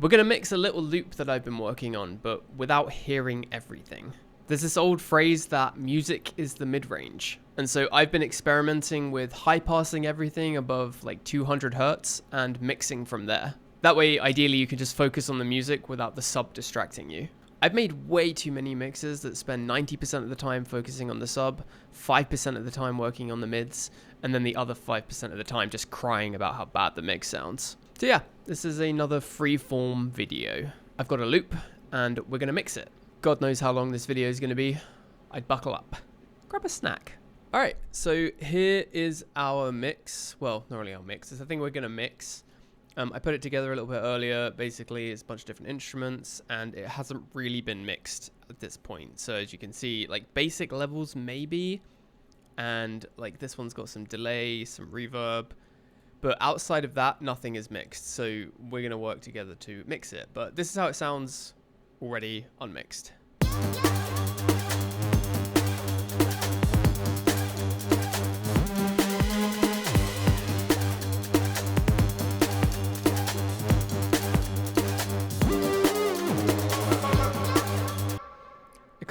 We're going to mix a little loop that I've been working on, but without hearing everything. There's this old phrase that music is the mid-range. And so I've been experimenting with high-passing everything above like 200 hertz and mixing from there. That way, ideally, you can just focus on the music without the sub distracting you. I've made way too many mixes that spend 90% of the time focusing on the sub, 5% of the time working on the mids, and then the other 5% of the time just crying about how bad the mix sounds. So yeah, this is another freeform video. I've got a loop, and we're going to mix it. God knows how long this video is going to be. I'd buckle up. Grab a snack. Alright, so here is our mix. Well, not really our mix. It's the thing we're going to mix. I put it together a little bit earlier. Basically, it's a bunch of different instruments, and it hasn't really been mixed at this point. So as you can see, like basic levels maybe, and like this one's got some delay, some reverb, but outside of that, nothing is mixed. So we're going to work together to mix it. But this is how it sounds already unmixed.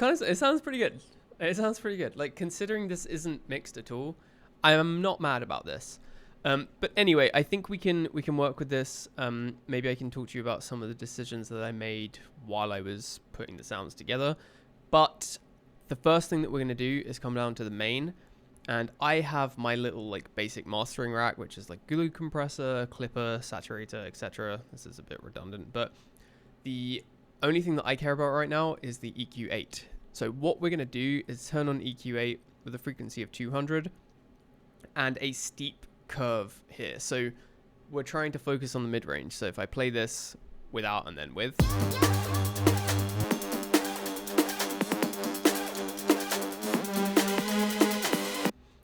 It sounds pretty good. It sounds pretty good. Like, considering this isn't mixed at all, I am not mad about this. But anyway, I think we can work with this. Maybe I can talk to you about some of the decisions that I made while I was putting the sounds together. But the first thing that we're going to do is come down to the main. And I have my little like basic mastering rack, which is like glue compressor, clipper, saturator, etc. This is a bit redundant, but the only thing that I care about right now is the EQ8. So what we're going to do is turn on EQ8 with a frequency of 200 and a steep curve here. So we're trying to focus on the mid-range. So if I play this without and then with,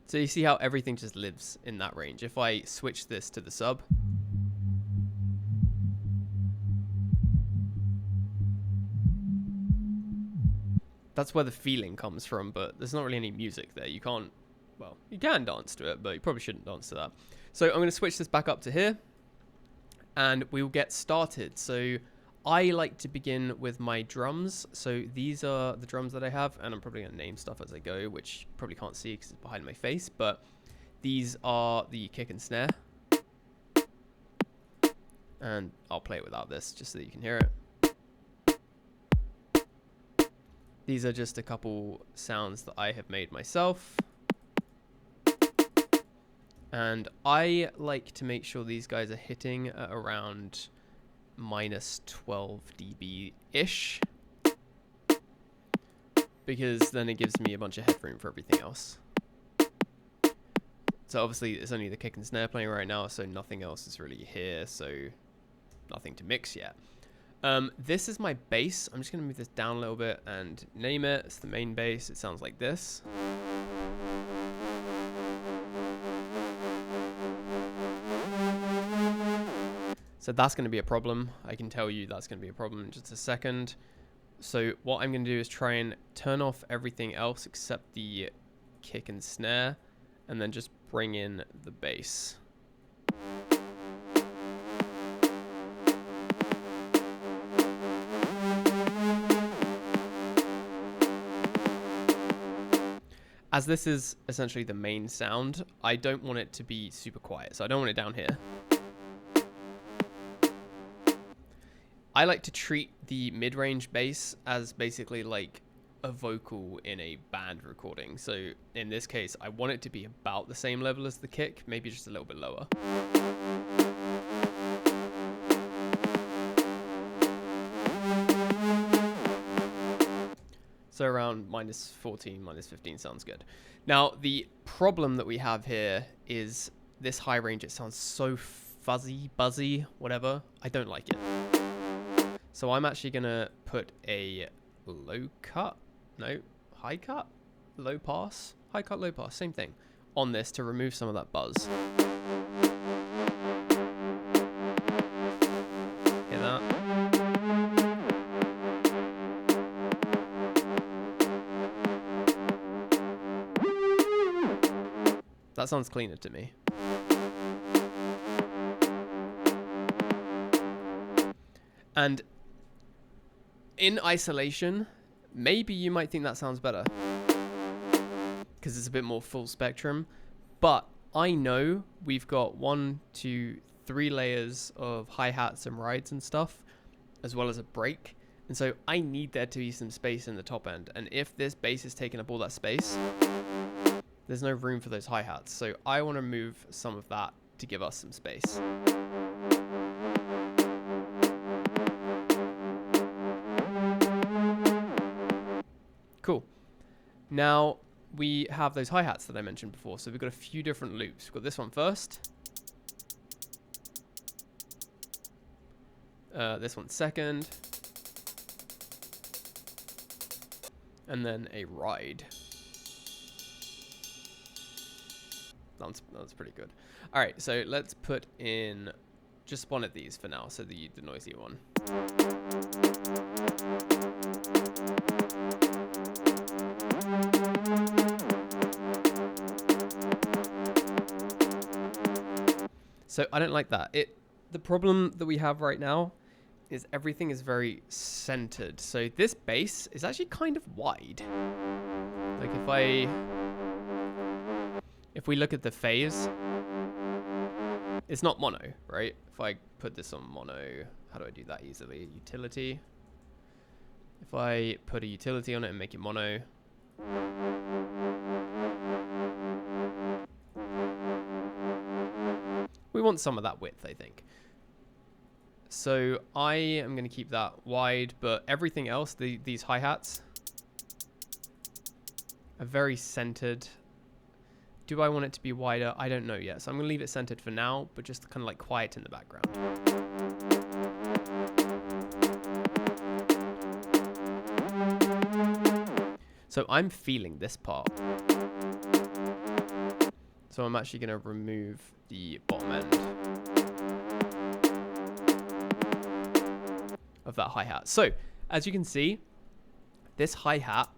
so you see how everything just lives in that range. If I switch this to the sub, that's where the feeling comes from, but there's not really any music there. You can't, well, you can dance to it, but you probably shouldn't dance to that. So I'm going to switch this back up to here, and we'll get started. So I like to begin with my drums. So these are the drums that I have, and I'm probably going to name stuff as I go, which you probably can't see because it's behind my face, but these are the kick and snare. And I'll play it without this just so that you can hear it. These are just a couple sounds that I have made myself. And I like to make sure these guys are hitting at around minus 12 dB-ish. Because then it gives me a bunch of headroom for everything else. So obviously it's only the kick and snare playing right now, so nothing else is really here, so nothing to mix yet. This is my bass. I'm just going to move this down a little bit and name it. It's the main bass. It sounds like this. So that's going to be a problem. I can tell you that's going to be a problem in just a second. So what I'm going to do is try and turn off everything else except the kick and snare, and then just bring in the bass. As this is essentially the main sound, I don't want it to be super quiet, so I don't want it down here. I like to treat the mid-range bass as basically like a vocal in a band recording. So in this case, I want it to be about the same level as the kick, maybe just a little bit lower. So around minus 14, minus 15 sounds good. Now, the problem that we have here is this high range. It sounds so fuzzy, buzzy, whatever. I don't like it. So I'm actually going to put a low cut, no, high cut, low pass, high cut, low pass, same thing, on this to remove some of that buzz. Hear that? That sounds cleaner to me. And in isolation, maybe you might think that sounds better because it's a bit more full spectrum. But I know we've got 1, 2, 3 layers of hi-hats and rides and stuff, as well as a break. And so I need there to be some space in the top end. And if this bass is taking up all that space, there's no room for those hi-hats. So I want to move some of that to give us some space. Cool. Now we have those hi-hats that I mentioned before. So we've got a few different loops. We've got this one first. This one second. And then a ride. That's pretty good. All right, so let's put in just one of these for now. So the noisy one. So I don't like that. The problem that we have right now is everything is very centered. So this bass is actually kind of wide. Like if we look at the phase, it's not mono, right? If I put this on mono, how do I do that easily? Utility. If I put a utility on it and make it mono, we want some of that width, I think. So I am going to keep that wide, but everything else, these hi-hats are very centered. Do I want it to be wider? I don't know yet. So I'm going to leave it centered for now, but just kind of like quiet in the background. So I'm feeling this part. So I'm actually going to remove the bottom end of that hi-hat. So as you can see, this hi-hat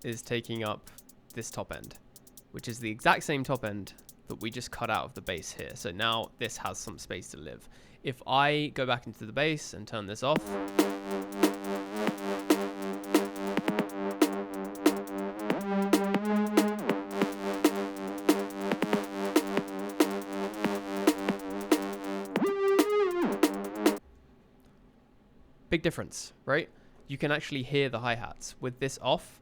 is taking up this top end, which is the exact same top end that we just cut out of the bass here. So now this has some space to live. If I go back into the bass and turn this off, big difference, right? You can actually hear the hi-hats. With this off,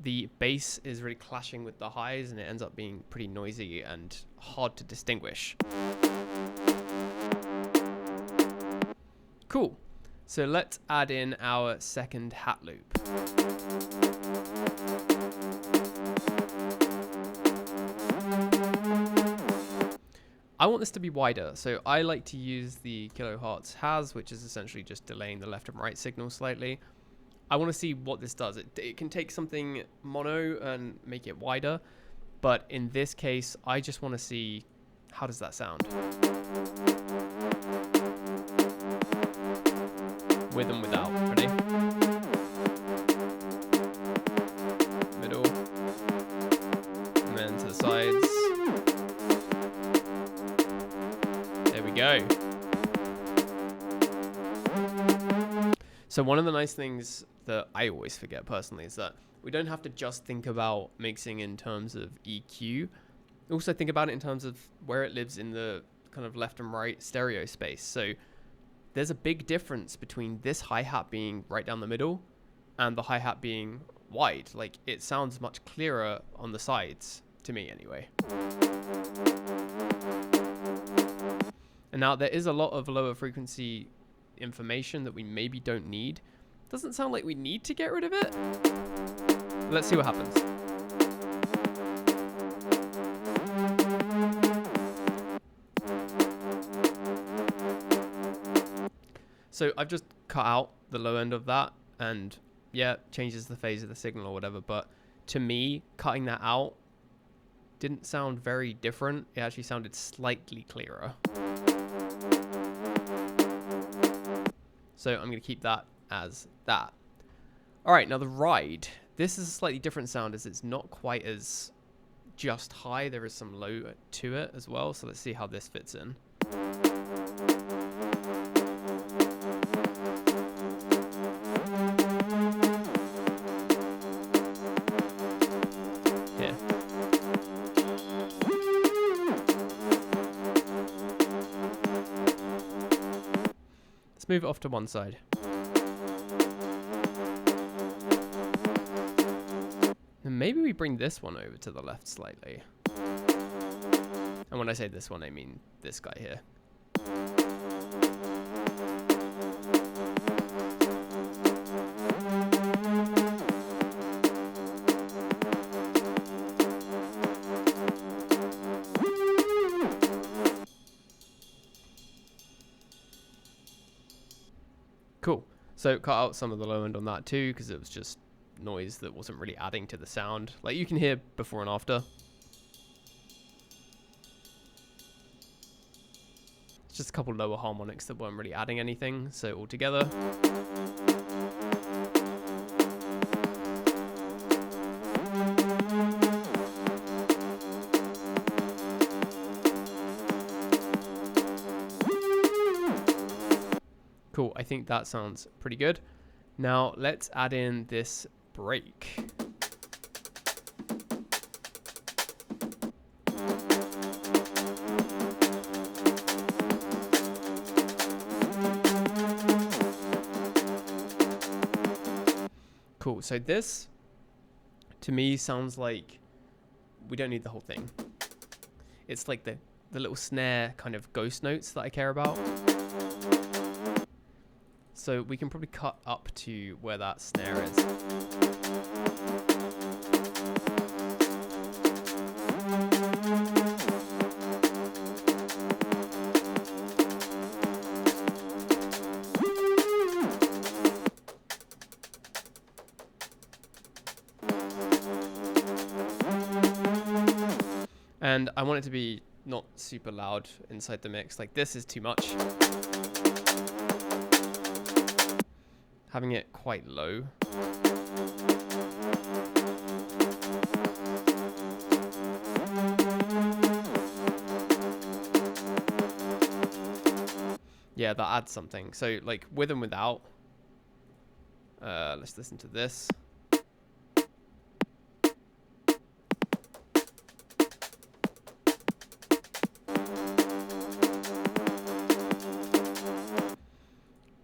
the bass is really clashing with the highs and it ends up being pretty noisy and hard to distinguish. Cool. So let's add in our second hat loop. I want this to be wider, so I like to use the kilohertz has, which is essentially just delaying the left and right signal slightly. I want to see what this does. It can take something mono and make it wider, but in this case, I just want to see how does that sound. With and without. Ready? Middle. And then to the sides. There we go. So one of the nice things that I always forget personally is that we don't have to just think about mixing in terms of EQ. Also think about it in terms of where it lives in the kind of left and right stereo space. So there's a big difference between this hi-hat being right down the middle and the hi-hat being wide. Like, it sounds much clearer on the sides, to me anyway. And now there is a lot of lower frequency information that we maybe don't need. Doesn't sound like we need to get rid of it. Let's see what happens. So I've just cut out the low end of that, and yeah, changes the phase of the signal or whatever, but to me, cutting that out didn't sound very different. It actually sounded slightly clearer. So I'm going to keep that as that. All right, now the ride. This is a slightly different sound as it's not quite as just high. There is some low to it as well. So let's see how this fits in. Let's move it off to one side. And maybe we bring this one over to the left slightly. And when I say this one, I mean this guy here. Cool. So cut out some of the low end on that too, because it was just noise that wasn't really adding to the sound. Like you can hear before and after. It's just a couple lower harmonics that weren't really adding anything. So all together. Cool, I think that sounds pretty good. Now let's add in this break. Cool, so this to me sounds like we don't need the whole thing. It's like the little snare kind of ghost notes that I care about. So we can probably cut up to where that snare is. And I want it to be not super loud inside the mix. Like this is too much. Having it quite low. Yeah, that adds something. So like with and without. Let's listen to this.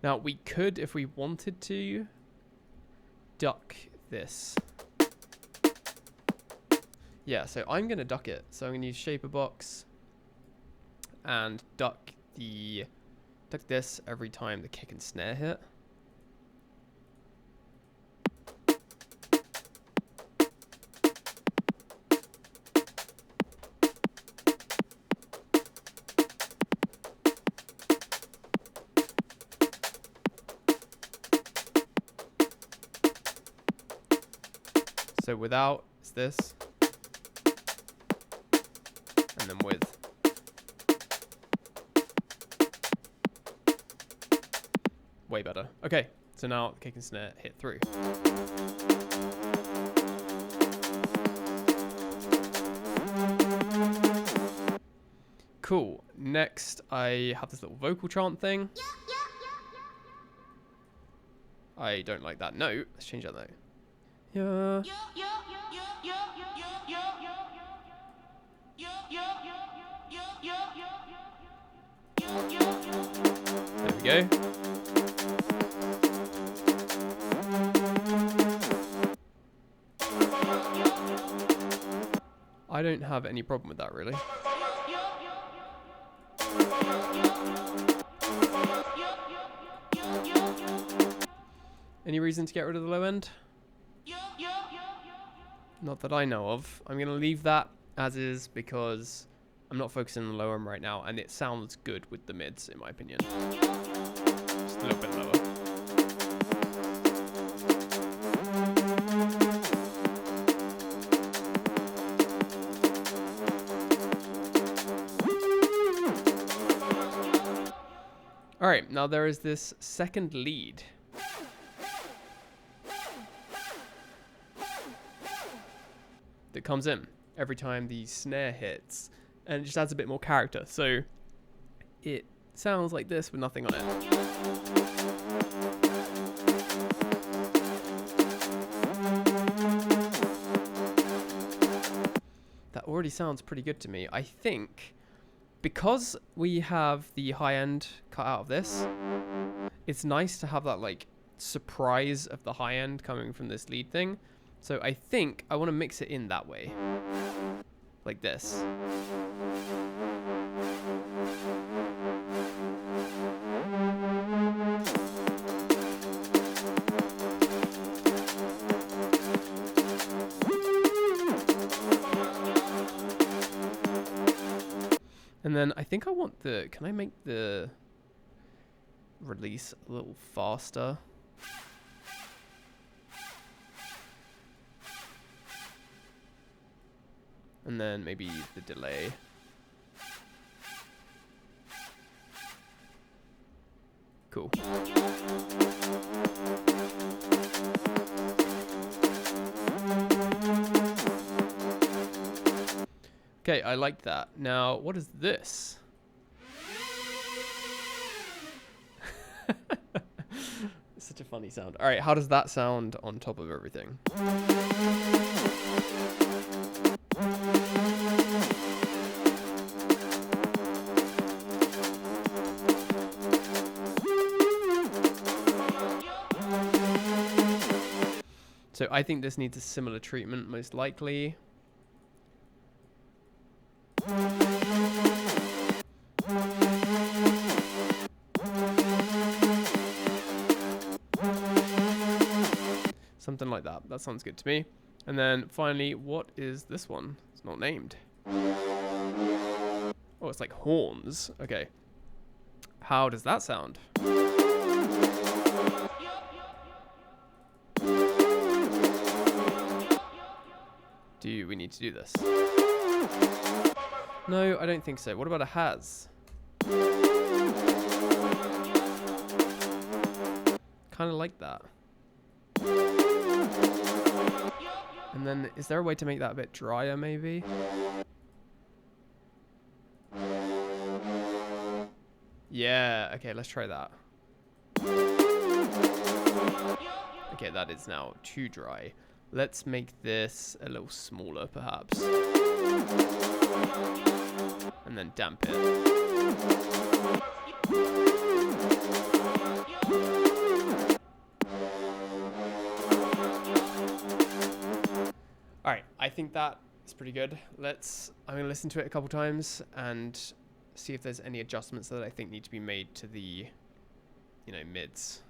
Now we could, if we wanted to, duck this. Yeah, so I'm going to duck it. So I'm going to use shaper box and duck this every time the kick and snare hit. So without is this, and then with. Way better. Okay, so now kick and snare hit through. Cool. Next, I have this little vocal chant thing. I don't like that note. Let's change that note. Yeah. There we go. I don't have any problem with that really. Any reason to get rid of the low end? Not that I know of. I'm going to leave that as is because I'm not focusing on the low end right now and it sounds good with the mids in my opinion. Just a little bit lower. Alright, now there is this second lead. That comes in every time the snare hits and it just adds a bit more character, so it sounds like this with nothing on it. That already sounds pretty good to me. I think because we have the high end cut out of this, it's nice to have that like surprise of the high end coming from this lead thing. So I think I want to mix it in that way, like this. And then I think I want the, can I make the release a little faster? And then maybe the delay. Cool. Okay, I like that. Now, what is this? It's such a funny sound. All right, how does that sound on top of everything? So I think this needs a similar treatment, most likely. Something like that. That sounds good to me. And then finally, what is this one? It's not named. Oh, it's like horns. Okay. How does that sound? Do we need to do this? No, I don't think so. What about a has? Kind of like that. And then, is there a way to make that a bit drier, maybe? Yeah, okay, let's try that. Okay, that is now too dry. Let's make this a little smaller, perhaps. And then damp it. Alright, I think that is pretty good. I'm going to listen to it a couple times and see if there's any adjustments that I think need to be made to the, you know, mids.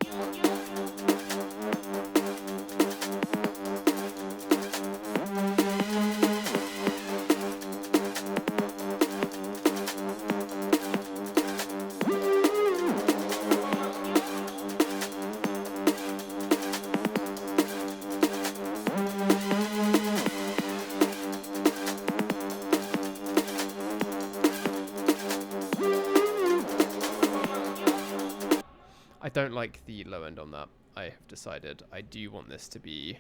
I don't like the low end on that. I have decided I do want this to be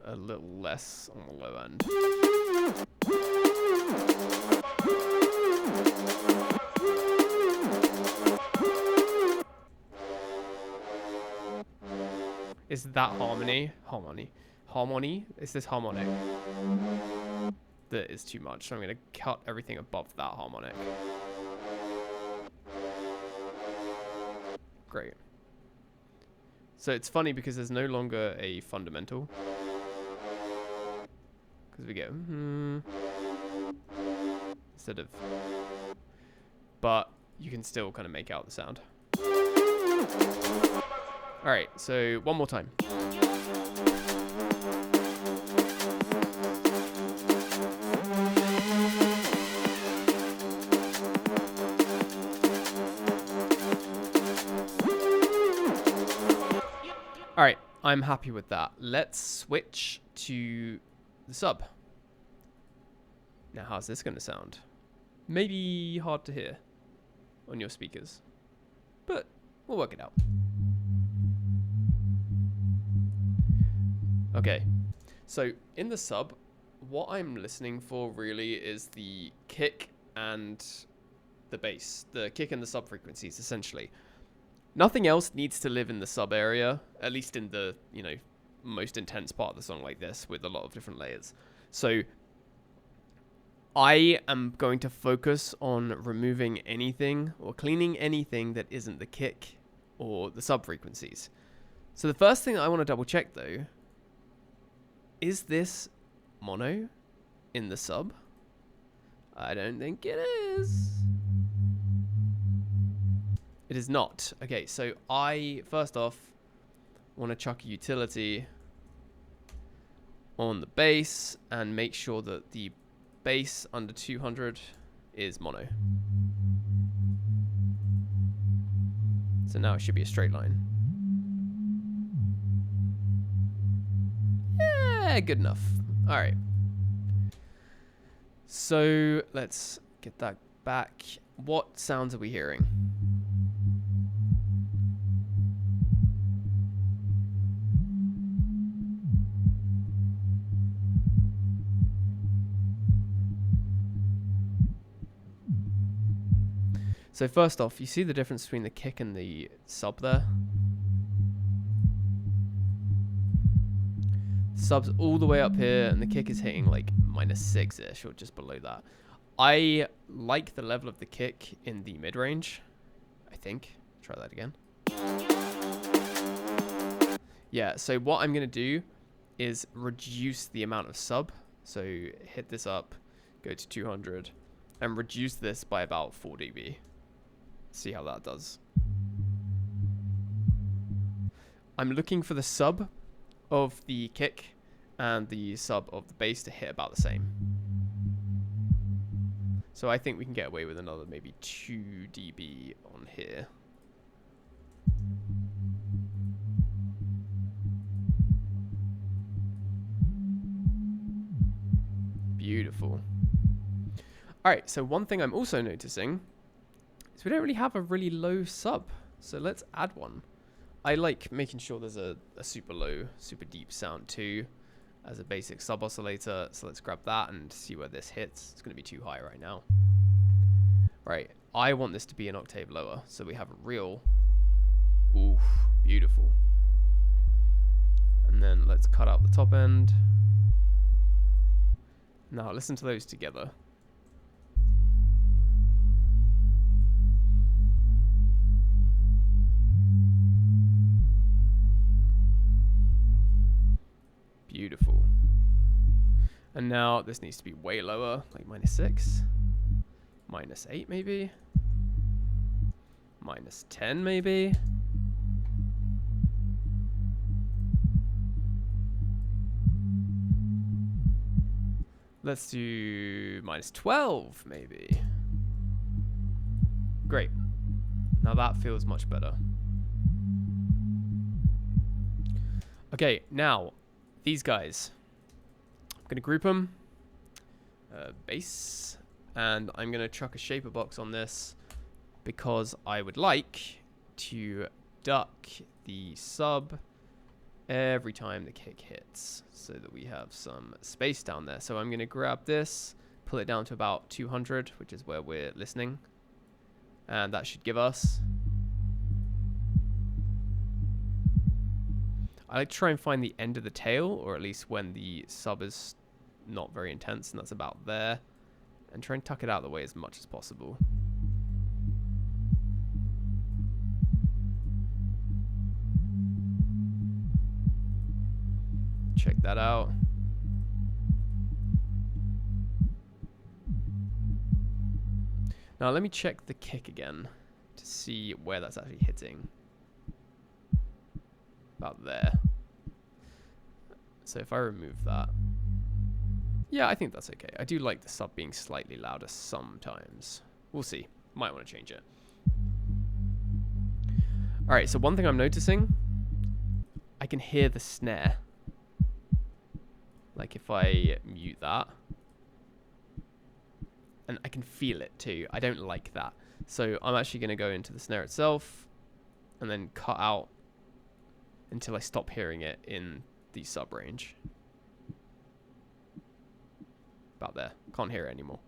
a little less on the low end. Is that harmony? Harmony? Is this harmonic? That is too much, so I'm going to cut everything above that harmonic. Great. So it's funny because there's no longer a fundamental. Because we get instead of, but you can still kind of make out the sound. All right, so one more time. All right, I'm happy with that. Let's switch to the sub. Now, how's this going to sound? Maybe hard to hear on your speakers, but we'll work it out. Okay, so in the sub, what I'm listening for really is the kick and the bass, the kick and the sub frequencies, essentially. Nothing else needs to live in the sub area, at least in the, you know, most intense part of the song like this with a lot of different layers. So I am going to focus on removing anything or cleaning anything that isn't the kick or the sub frequencies. So the first thing I want to double check though, is this mono in the sub? I don't think it is. It is not. Okay, so I, first off, want to chuck a utility on the bass and make sure that the bass under 200 is mono. So now it should be a straight line. Yeah, good enough. All right. So let's get that back. What sounds are we hearing? So first off, you see the difference between the kick and the sub there? Sub's all the way up here, and the kick is hitting like -6-ish, or just below that. I like the level of the kick in the mid-range, I think. Try that again. Yeah, so what I'm going to do is reduce the amount of sub. So hit this up, go to 200, and reduce this by about 4 dB. See how that does. I'm looking for the sub of the kick and the sub of the bass to hit about the same. So I think we can get away with another maybe 2 dB on here. Beautiful. Alright, so one thing I'm also noticing is we don't really have a really low sub. So let's add one. I like making sure there's a super low, super deep sound too as a basic sub oscillator. So let's grab that and see where this hits. It's going to be too high right now. Right, I want this to be an octave lower. So we have a real, oof, beautiful. And then let's cut out the top end. Now listen to those together. Beautiful. And now this needs to be way lower, like -6, -8 maybe, -10 maybe. Let's do -12 maybe. Great. Now that feels much better. Okay, now these guys, I'm going to group them, bass, and I'm going to chuck a shaper box on this because I would like to duck the sub every time the kick hits so that we have some space down there. So I'm going to grab this, pull it down to about 200, which is where we're listening, and that should give us... I like to try and find the end of the tail, or at least when the sub is not very intense, and that's about there, and try and tuck it out of the way as much as possible. Check that out. Now let me check the kick again to see where that's actually hitting. About there. So if I remove that, yeah, I think that's okay. I do like the sub being slightly louder sometimes. We'll see. Might want to change it. All right, so one thing I'm noticing, I can hear the snare. Like if I mute that, and I can feel it too. I don't like that. So I'm actually going to go into the snare itself and then cut out until I stop hearing it in the sub range. About there. Can't hear it anymore.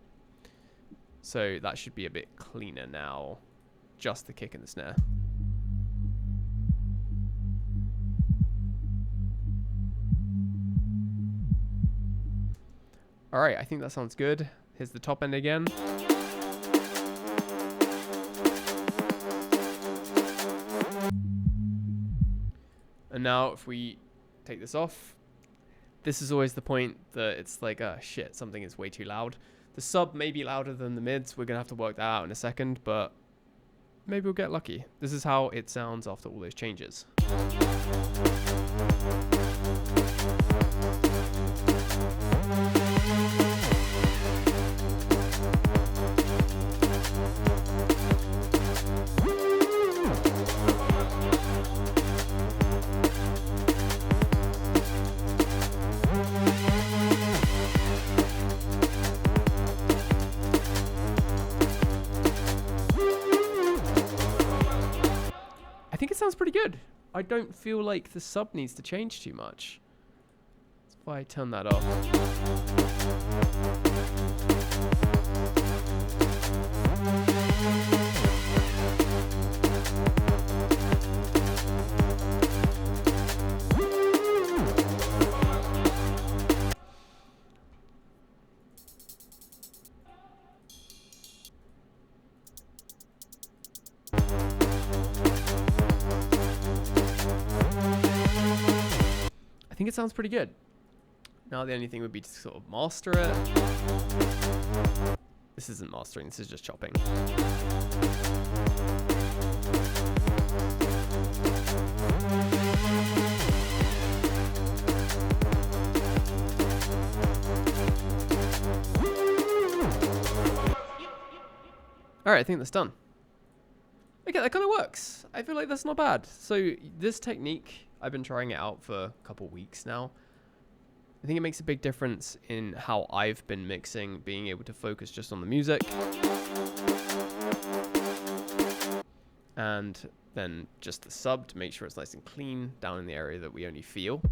So that should be a bit cleaner now. Just the kick and the snare. Alright, I think that sounds good. Here's the top end again. And now if we take this off, this is always the point that it's like, oh shit, something is way too loud. The sub may be louder than the mids. We're going to have to work that out in a second, but maybe we'll get lucky. This is how it sounds after all those changes. I think it sounds pretty good. I don't feel like the sub needs to change too much. That's why I turn that off. I think it sounds pretty good. Now the only thing would be to sort of master it. This isn't mastering, this is just chopping. Alright, I think that's done. Okay, that kind of works. I feel like that's not bad. So this technique, I've been trying it out for a couple weeks now. I think it makes a big difference in how I've been mixing, being able to focus just on the music. And then just the sub to make sure it's nice and clean down in the area that we only feel.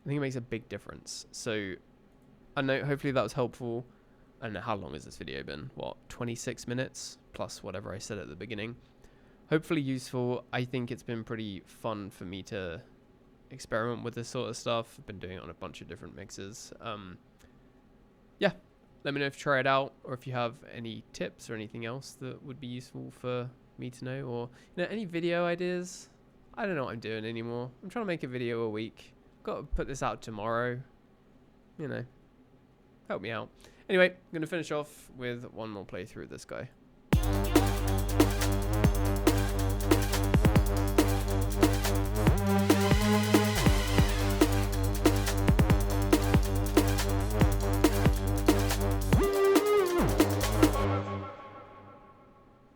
I think it makes a big difference. So I know, hopefully that was helpful. I don't know, how long has this video been? What, 26 minutes plus whatever I said at the beginning. Hopefully useful. I think it's been pretty fun for me to experiment with this sort of stuff. I've been doing it on a bunch of different mixes. Yeah, let me know if you try it out, or if you have any tips or anything else that would be useful for me to know, or any video ideas. I don't know what I'm doing anymore. I'm trying to make a video a week. Got to put this out tomorrow. Help me out. Anyway, I'm going to finish off with one more playthrough of this guy.